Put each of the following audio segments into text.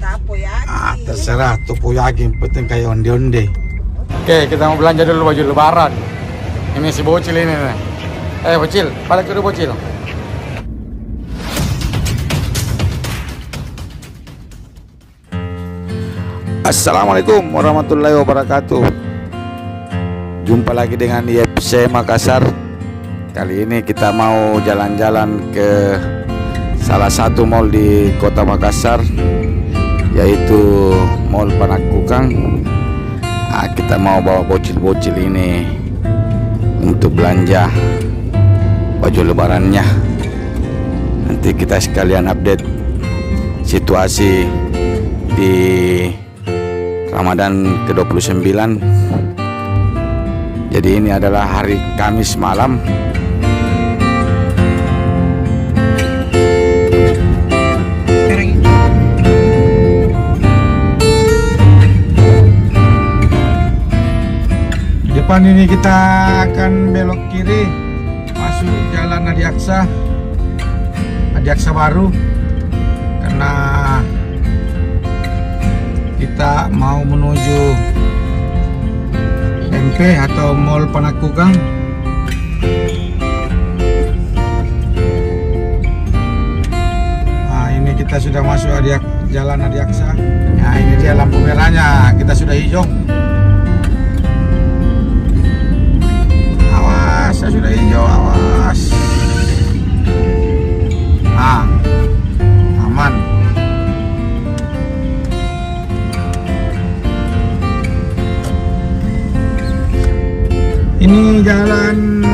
Tapoyaki. Terserah tapoyaki, yang penting kayak onde-onde. Oke, kita mau belanja dulu baju lebaran. Ini si bocil ini nih. Bocil, balik dulu bocil. Assalamualaikum warahmatullahi wabarakatuh. Jumpa lagi dengan YFC Makassar. Kali ini kita mau jalan-jalan ke salah satu mall di kota Makassar, yaitu Mall Panakukang. Kita mau bawa bocil-bocil ini untuk belanja baju lebarannya. Nanti kita sekalian update situasi di Ramadan ke-29. Jadi ini adalah hari Kamis malam. Depan ini kita akan belok kiri masuk jalan Adiaksa baru, karena kita mau menuju MP atau Mall Panakukang. Nah, ini kita sudah masuk jalan Adiaksa. Nah, ini dia lampu merahnya, kita sudah hijau. Saya sudah hijau, awas. Aman. Ini jalan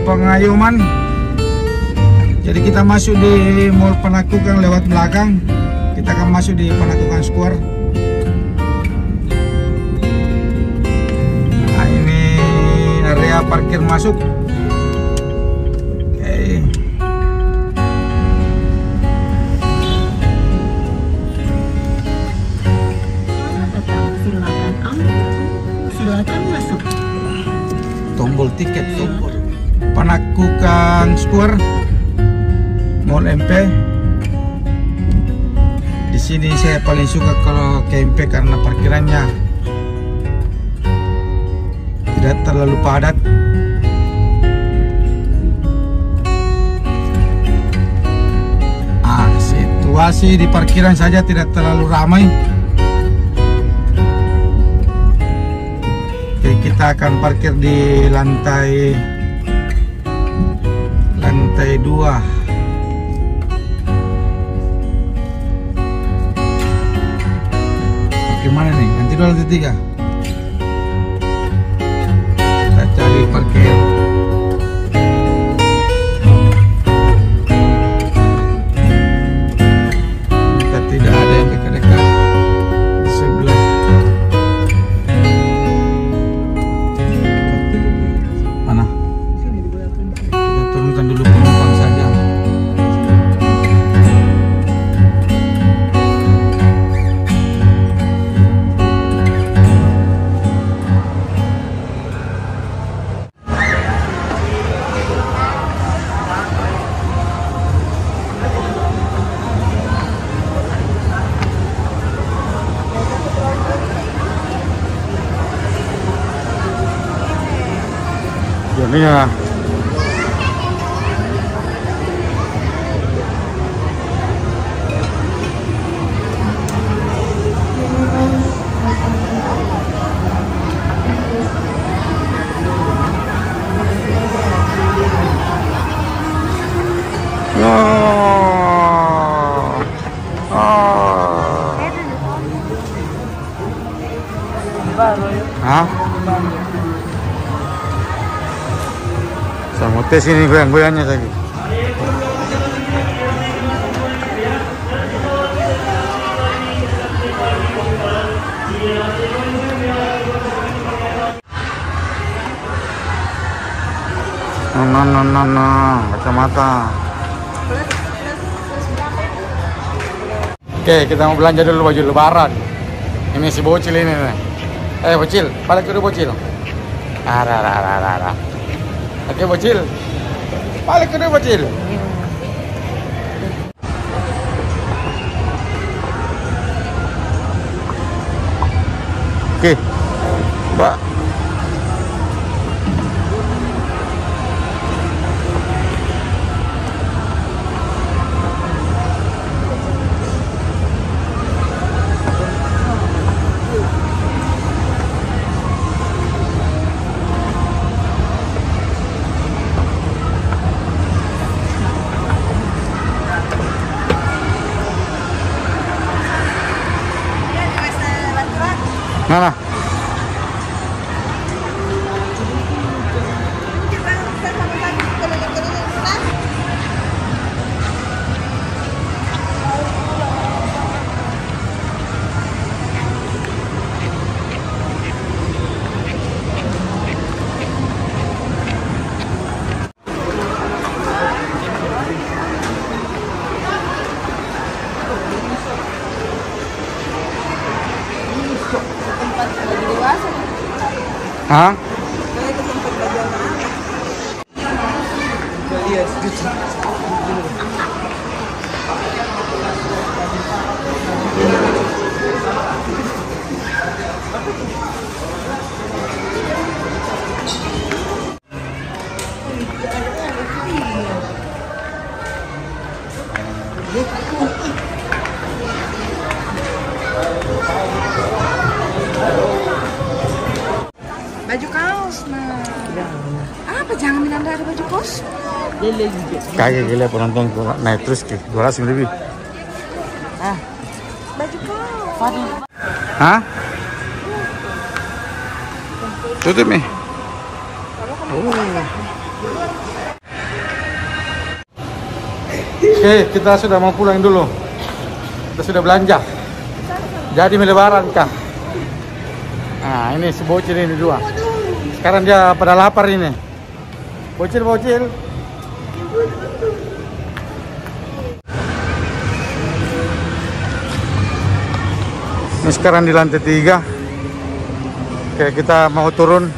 Pengayoman. Jadi kita masuk di Mall Panakukang lewat belakang. Kita akan masuk di Panakukang Square. Area parkir masuk. Oke. Silakan masuk. Tombol tiket, tombol. Panakukang Square, Mall MP. Di sini saya paling suka kalau ke MP karena parkirannya tidak terlalu padat. Situasi di parkiran saja tidak terlalu ramai. Oke, kita akan parkir di lantai 2. Gimana nih? Nanti dulu lantai 3. Cari parkir. Kita tidak ada yang dekat-dekat sebelah. Mana? Kita turunkan dulu penumpang saja. Ya. Sama tes ini goyang-goyangnya lagi. No, kacamata. Oke, kita mau belanja dulu baju lebaran. Ini si bocil ini nih. Bocil, balik dulu bocil. Oke bocil, balik dulu bocil. Oke, Mbak. Mana? Hah? Baju kaos nah. Apa jangan bilang ada baju kaos? Lele juga. Kayak gila penonton naik terus ke 200 lebih. Baju kaos. Hah? Tutup nih. Oke, kita sudah mau pulang dulu. Kita sudah belanja. Jadi lebaran kan. Nah, ini si bocil ini dua. Sekarang dia pada lapar ini. Bocil. Ini sekarang di lantai 3. Oke, kita mau turun.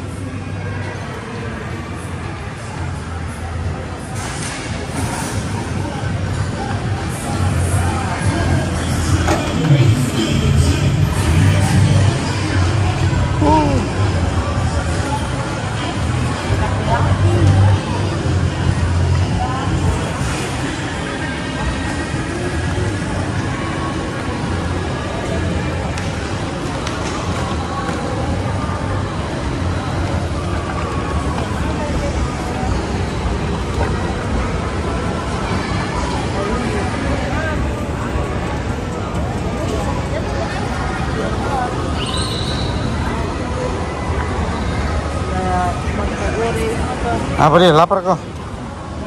Apa dia? Lapar kok?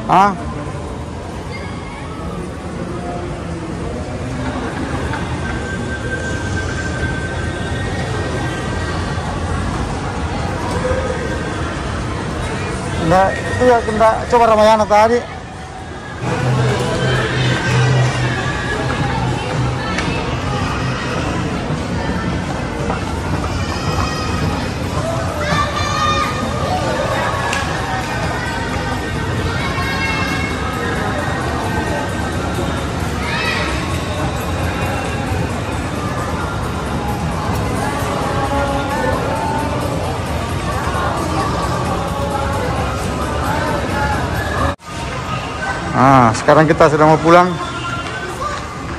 Ah? Enggak, itu ya kita coba Ramayana tadi. Sekarang kita sudah mau pulang.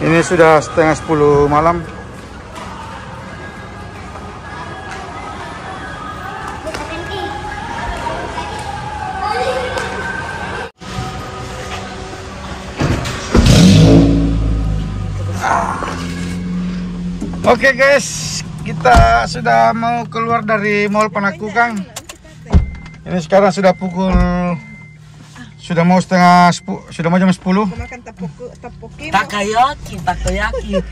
Ini sudah setengah 10 malam. Oke guys, kita sudah mau keluar dari Mall Panakukang. Ini sekarang sudah sudah mau sudah mau jam 10. Makan takoyaki. Takoyaki.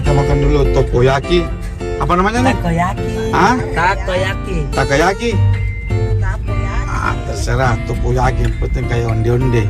Kita makan dulu topoyaki. Apa namanya nih? Takoyaki. Hah? Takoyaki. Takoyaki. Takoyaki. Terserah topoyaki, yang penting kayak onde-onde.